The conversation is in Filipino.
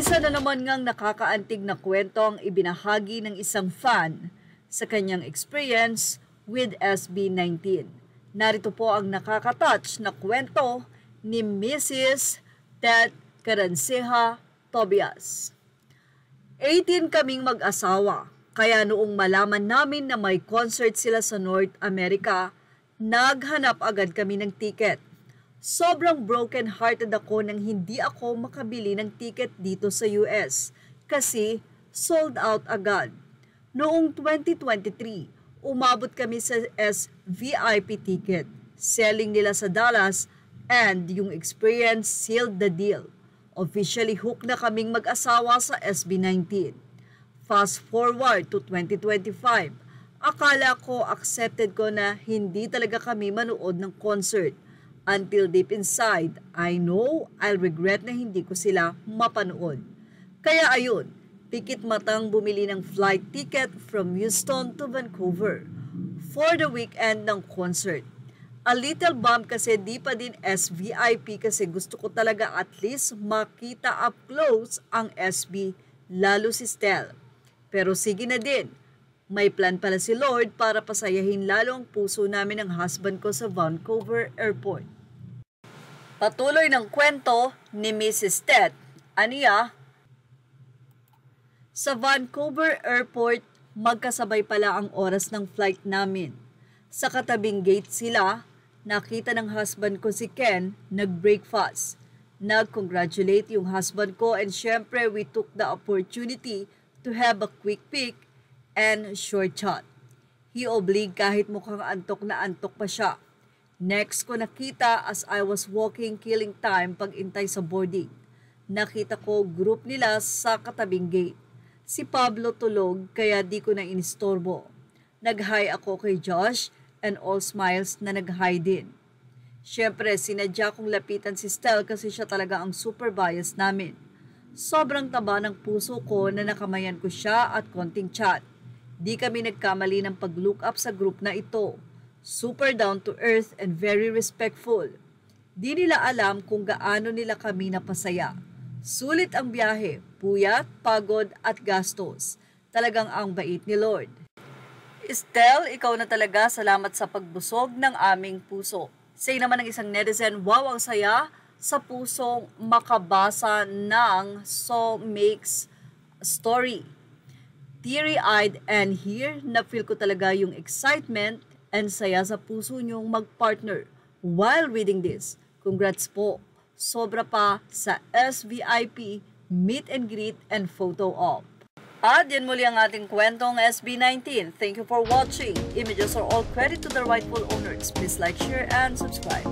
Isa na naman ngang nakakaantig na kwento ang ibinahagi ng isang fan sa kanyang experience with SB19. Narito po ang nakakatouch na kwento ni Mrs. Ted Caranceja Tobias. 18 kaming mag-asawa, kaya noong malaman namin na may concert sila sa North America, naghanap agad kami ng ticket. Sobrang broken-hearted ako nang hindi ako makabili ng ticket dito sa US kasi sold out agad. Noong 2023, umabot kami sa SVIP ticket. Selling nila sa Dallas and yung experience sealed the deal. Officially hooked na kaming mag-asawa sa SB19. Fast forward to 2025, akala ko accepted ko na hindi talaga kami manood ng concert. Until deep inside, I know I'll regret na hindi ko sila mapanood. Kaya ayun, pikit matang bumili ng flight ticket from Houston to Vancouver for the weekend ng concert. A little bump kasi di pa din SVIP kasi gusto ko talaga at least makita up close ang SB, lalo si Stel. Pero sige na din, may plan pala si Lord para pasayahin lalo ang puso namin ng husband ko sa Vancouver Airport. Patuloy ng kwento ni Mrs. Ted, aniya, sa Vancouver Airport, magkasabay pala ang oras ng flight namin. Sa katabing gate sila, nakita ng husband ko si Ken, nag-breakfast. Nag-congratulate yung husband ko and syempre we took the opportunity to have a quick pic and short chat. He obliged kahit mukhang antok na antok pa siya. Next ko nakita as I was walking killing time pag-intay sa boarding. Nakita ko group nila sa katabing gate. Si Pablo tulog kaya di ko na inistorbo. Nag-hi ako kay Josh and all smiles na nag-hi din. Siyempre sinadya kong lapitan si Stel kasi siya talaga ang super bias namin. Sobrang taba ng puso ko na nakamayan ko siya at konting chat. Di kami nagkamali ng pag-look up sa group na ito. Super down to earth and very respectful. Di nila alam kung gaano nila kami napasaya. Sulit ang biyahe, puyat, pagod at gastos. Talagang ang bait ni Lord. Estel, ikaw na talaga, salamat sa pagbusog ng aming puso. Say naman ng isang netizen, wow ang saya sa pusong makabasa ng So Makes Story. Teary-eyed and here, na-feel ko talaga yung excitement and saya sa puso niyong mag-partner while reading this. Congrats po. Sobra pa sa SVIP, meet and greet and photo op. At yan muli ang ating kwentong SB19. Thank you for watching. Images are all credit to the rightful owners. Please like, share, and subscribe.